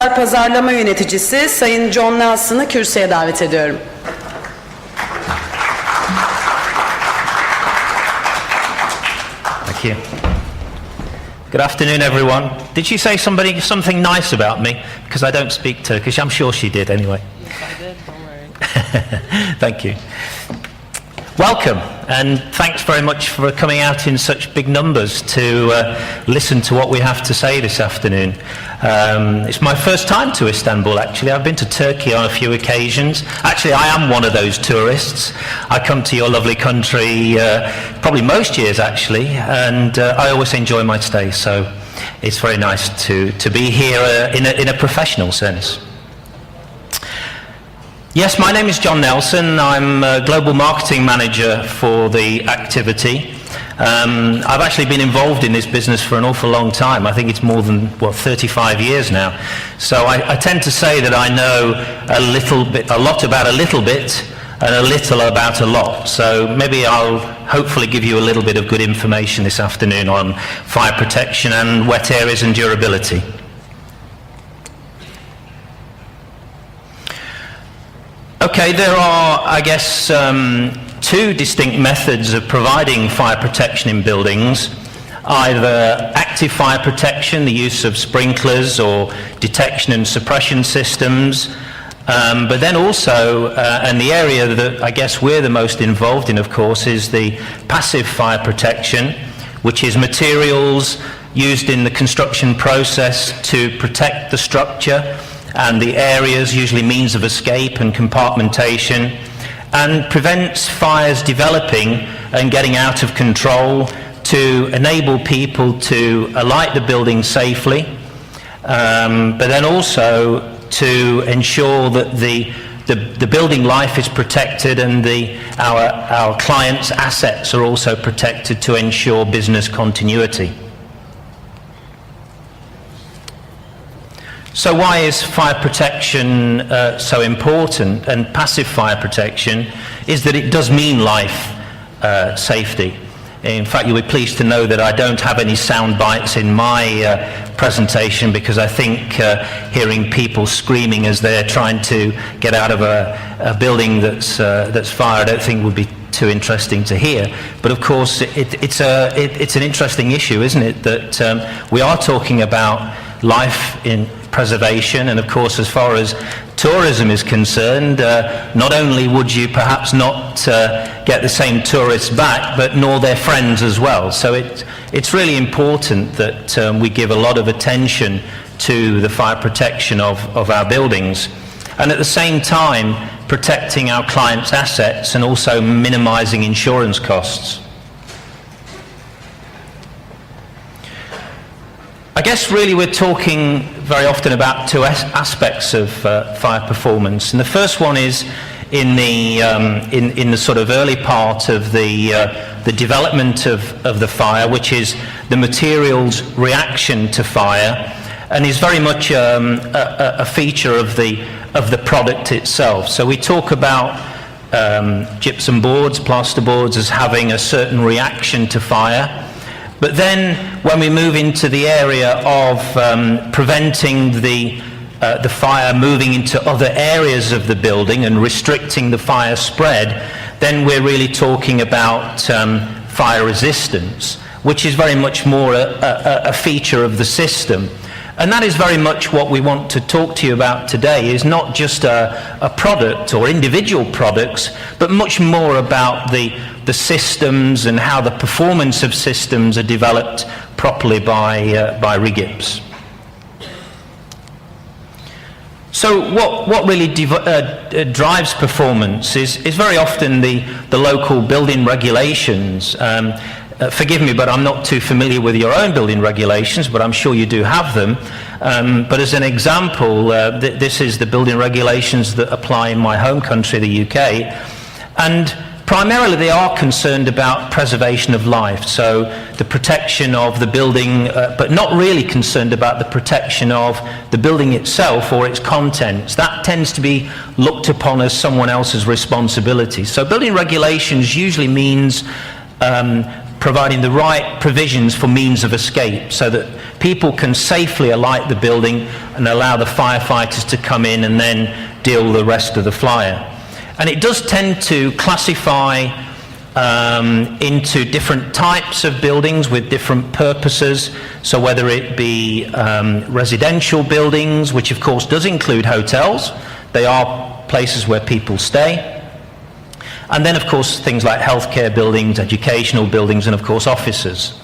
Pazarlama Yöneticisi Sayın John Nelson'ı kürsüye davet ediyorum. Thank you. Good afternoon, everyone. Did she say something nice about me? Because I don't speak Turkish. I'm sure she did anyway. Yes, I did. Don't worry. Thank you. Welcome, and thanks very much for coming out in such big numbers to listen to what we have to say this afternoon. It's my first time to Istanbul, actually. I've been to Turkey on a few occasions. Actually, I am one of those tourists. I come to your lovely country probably most years, actually, and I always enjoy my stay, so it's very nice to be here in a professional sense. Yes, my name is John Nelson. I'm a Global Marketing Manager for the activity. I've actually been involved in this business for an awful long time. I think it's more than, 35 years now. So I tend to say that I know a lot about a little bit and a little about a lot. So maybe I'll hopefully give you a little bit of good information this afternoon on fire protection and wet areas and durability. Okay, there are, I guess, two distinct methods of providing fire protection in buildings. Either active fire protection, the use of sprinklers or detection and suppression systems, but then also, and the area that I guess we're the most involved in, of course, is the passive fire protection, which is materials used in the construction process to protect the structure and the areas, usually means of escape and compartmentation, and prevents fires developing and getting out of control to enable people to alight the building safely, but then also to ensure that the building life is protected and our clients' assets are also protected to ensure business continuity. So why is fire protection so important? And passive fire protection is that it does mean life safety. In fact, you'll be pleased to know that I don't have any sound bites in my presentation, because I think hearing people screaming as they're trying to get out of a building that's fire, I don't think would be too interesting to hear. But of course, it's an interesting issue, isn't it? That we are talking about life in preservation, and of course, as far as tourism is concerned, not only would you perhaps not get the same tourists back, but nor their friends as well. So it's really important that we give a lot of attention to the fire protection of our buildings, and at the same time protecting our clients' assets and also minimizing insurance costs. I guess really we're talking very often about two aspects of fire performance, and the first one is in the sort of early part of the development of the fire, which is the material's reaction to fire, and is very much a feature of the product itself. So we talk about gypsum boards, plaster boards as having a certain reaction to fire. But then when we move into the area of preventing the fire moving into other areas of the building and restricting the fire spread, then we're really talking about fire resistance, which is very much more a feature of the system. And that is very much what we want to talk to you about today, is not just a product or individual products, but much more about the systems and how the performance of systems are developed properly by RIGIPs. So what really drives performance is very often the local building regulations. Forgive me, but I'm not too familiar with your own building regulations, but I'm sure you do have them. But as an example, this is the building regulations that apply in my home country, the UK. And primarily they are concerned about preservation of life, so the protection of the building, but not really concerned about the protection of the building itself or its contents. That tends to be looked upon as someone else's responsibility. So building regulations usually means providing the right provisions for means of escape, so that people can safely alight the building and allow the firefighters to come in and then deal with the rest of the fire. And it does tend to classify into different types of buildings with different purposes. So whether it be residential buildings, which of course does include hotels, they are places where people stay. And then of course things like healthcare buildings, educational buildings, and of course offices.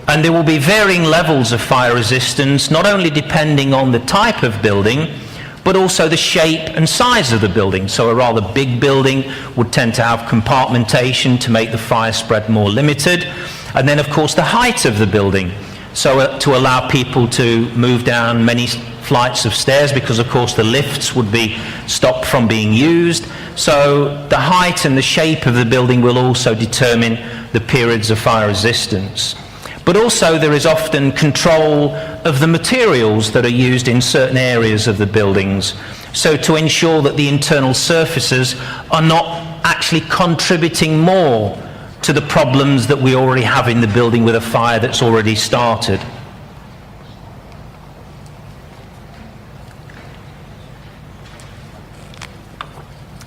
And there will be varying levels of fire resistance, not only depending on the type of building, but also the shape and size of the building. So a rather big building would tend to have compartmentation to make the fire spread more limited. And then of course the height of the building, so to allow people to move down many flights of stairs, because of course the lifts would be stopped from being used. So the height and the shape of the building will also determine the periods of fire resistance. But also there is often control of the materials that are used in certain areas of the buildings, so to ensure that the internal surfaces are not actually contributing more to the problems that we already have in the building with a fire that's already started.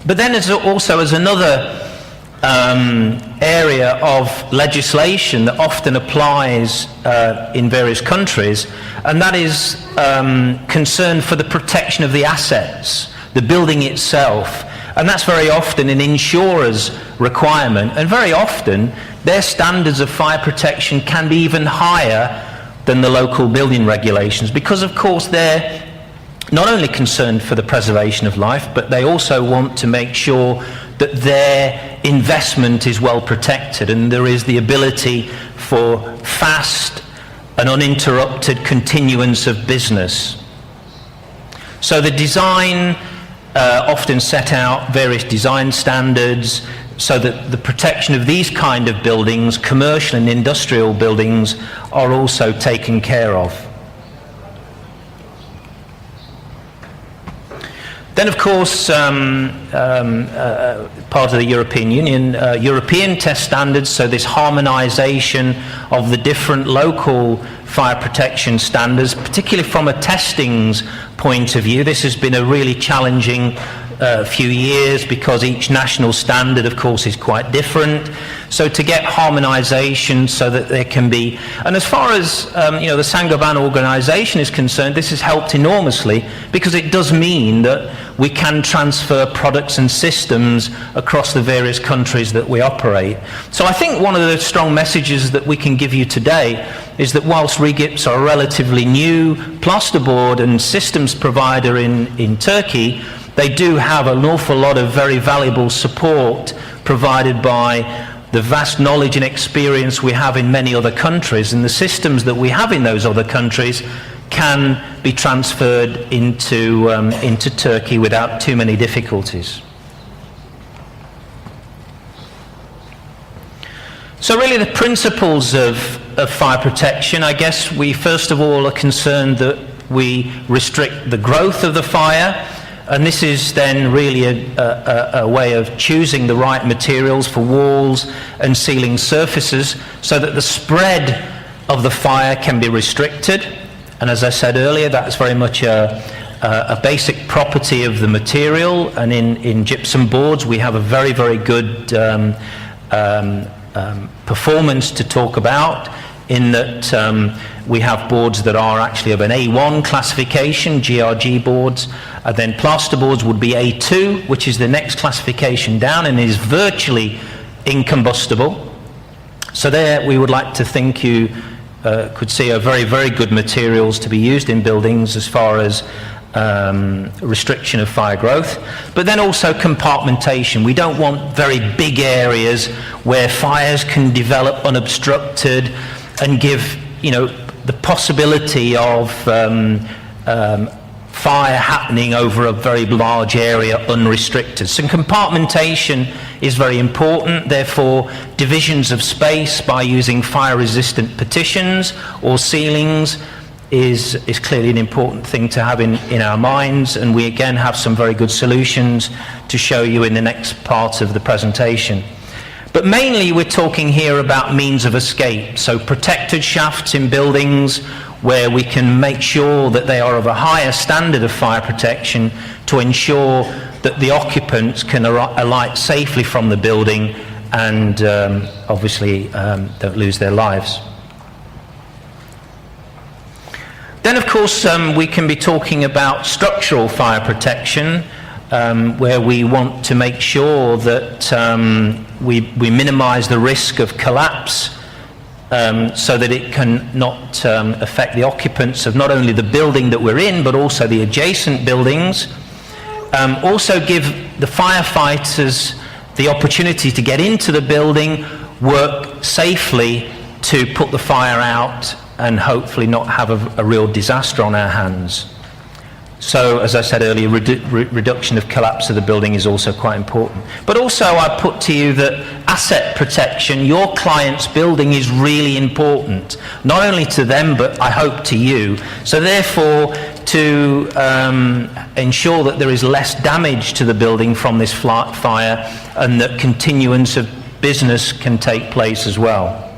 But then there's also as another area of legislation that often applies in various countries, and that is concern for the protection of the assets, the building itself. And that's very often an insurer's requirement, and very often their standards of fire protection can be even higher than the local building regulations, because of course they're not only concerned for the preservation of life, but they also want to make sure that their investment is well protected and there is the ability for fast and uninterrupted continuance of business. So the design often set out various design standards so that the protection of these kind of buildings, commercial and industrial buildings, are also taken care of. Then, of course, part of the European Union, European test standards, so this harmonisation of the different local fire protection standards, particularly from a testings point of view. This has been a really challenging few years because each national standard, of course, is quite different. So to get harmonisation so that there can be, and as far as the Saint-Gobain organisation is concerned, this has helped enormously because it does mean that we can transfer products and systems across the various countries that we operate. So I think one of the strong messages that we can give you today is that whilst Regips are a relatively new plasterboard and systems provider in Turkey, they do have an awful lot of very valuable support provided by the vast knowledge and experience we have in many other countries, and the systems that we have in those other countries can be transferred into Turkey without too many difficulties. So really the principles of fire protection, I guess we first of all are concerned that we restrict the growth of the fire, and this is then really a way of choosing the right materials for walls and ceiling surfaces so that the spread of the fire can be restricted. And as I said earlier, that's very much a basic property of the material, and in gypsum boards we have a very, very good performance to talk about, in that we have boards that are actually of an A1 classification, GRG boards, and then plasterboards would be A2, which is the next classification down and is virtually incombustible. So there we would like to think you could see are very, very good materials to be used in buildings as far as restriction of fire growth, but then also compartmentation. We don't want very big areas where fires can develop unobstructed and give, the possibility of fire happening over a very large area unrestricted. So compartmentation is very important, therefore divisions of space by using fire-resistant partitions or ceilings is clearly an important thing to have in our minds, and we again have some very good solutions to show you in the next part of the presentation. But mainly we're talking here about means of escape, so protected shafts in buildings where we can make sure that they are of a higher standard of fire protection to ensure that the occupants can alight safely from the building and obviously don't lose their lives. Then, of course, we can be talking about structural fire protection, where we want to make sure that we minimize the risk of collapse so that it can not affect the occupants of not only the building that we're in, but also the adjacent buildings. Also give the firefighters the opportunity to get into the building, work safely to put the fire out, and hopefully not have a real disaster on our hands. So, as I said earlier, reduction of collapse of the building is also quite important. But also I put to you that asset protection, your client's building, is really important, not only to them, but I hope to you. So therefore, to ensure that there is less damage to the building from this fire, and that continuance of business can take place as well.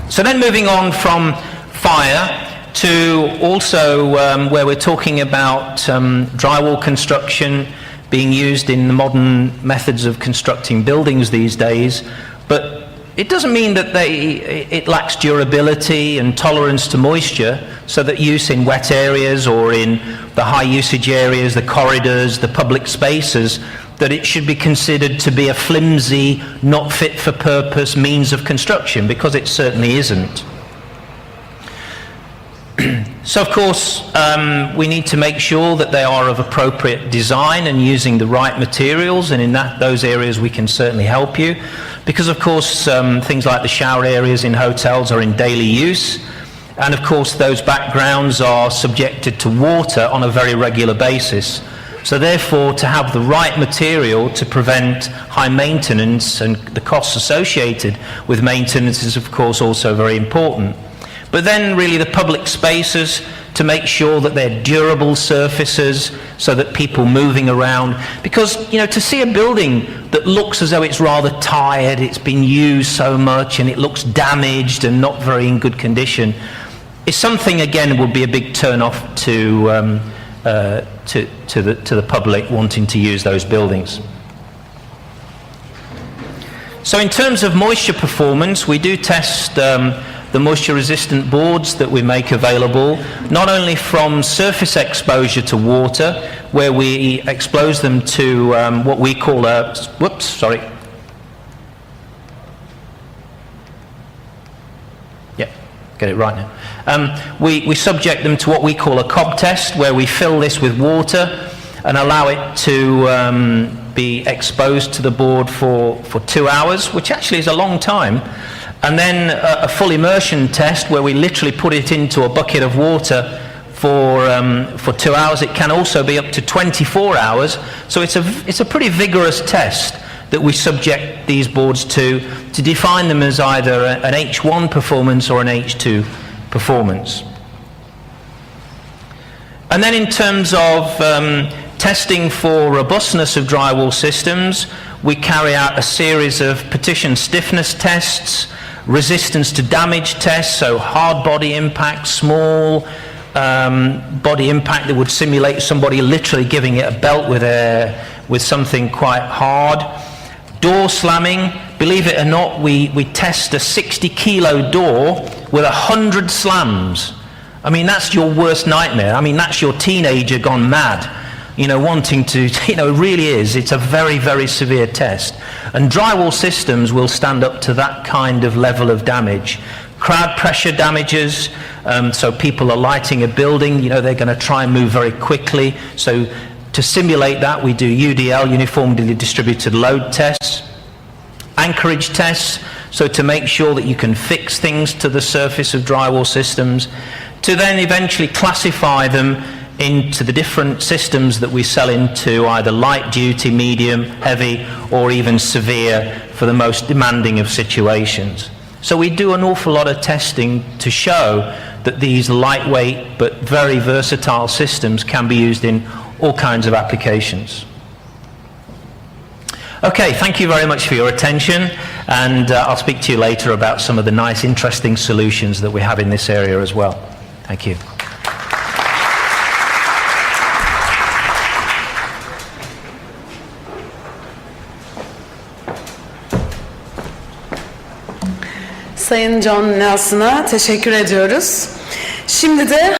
So then moving on from fire to also where we're talking about drywall construction being used in the modern methods of constructing buildings these days, but it doesn't mean that it lacks durability and tolerance to moisture, so that use in wet areas or in the high usage areas, the corridors, the public spaces, that it should be considered to be a flimsy, not fit for purpose means of construction, because it certainly isn't. So of course we need to make sure that they are of appropriate design and using the right materials, and in those areas we can certainly help you, because of course things like the shower areas in hotels are in daily use, and of course those backgrounds are subjected to water on a very regular basis. So therefore, to have the right material to prevent high maintenance and the costs associated with maintenance is of course also very important. But then really the public spaces, to make sure that they're durable surfaces so that people moving around, because to see a building that looks as though it's rather tired, it's been used so much and it looks damaged and not very in good condition, is something again would be a big turn off to the public wanting to use those buildings. So in terms of moisture performance, we do test the moisture resistant boards that we make available, not only from surface exposure to water, where we expose them to what we call get it right now. We subject them to what we call a cob test, where we fill this with water and allow it to be exposed to the board for 2 hours, which actually is a long time. And then a full immersion test, where we literally put it into a bucket of water for 2 hours. It can also be up to 24 hours. So it's a pretty vigorous test that we subject these boards to define them as either an H1 performance or an H2 performance. And then in terms of testing for robustness of drywall systems, we carry out a series of partition stiffness tests, resistance to damage tests, so hard body impact, small body impact that would simulate somebody literally giving it a belt with something quite hard. Door slamming, believe it or not, we test a 60-kilo door with 100 slams. I mean, that's your worst nightmare. I mean, that's your teenager gone mad, wanting to, it really is. It's a very, very severe test. And drywall systems will stand up to that kind of level of damage. Crowd pressure damages, so people are lighting a building, they're going to try and move very quickly. So to simulate that, we do UDL, uniformly distributed load tests. Anchorage tests, so to make sure that you can fix things to the surface of drywall systems, to then eventually classify them into the different systems that we sell into, either light duty, medium, heavy, or even severe for the most demanding of situations. So we do an awful lot of testing to show that these lightweight but very versatile systems can be used in all kinds of applications. Okay, thank you very much for your attention, and I'll speak to you later about some of the nice, interesting solutions that we have in this area as well. Thank you. Sayın John Nelson'a teşekkür ediyoruz. Şimdi de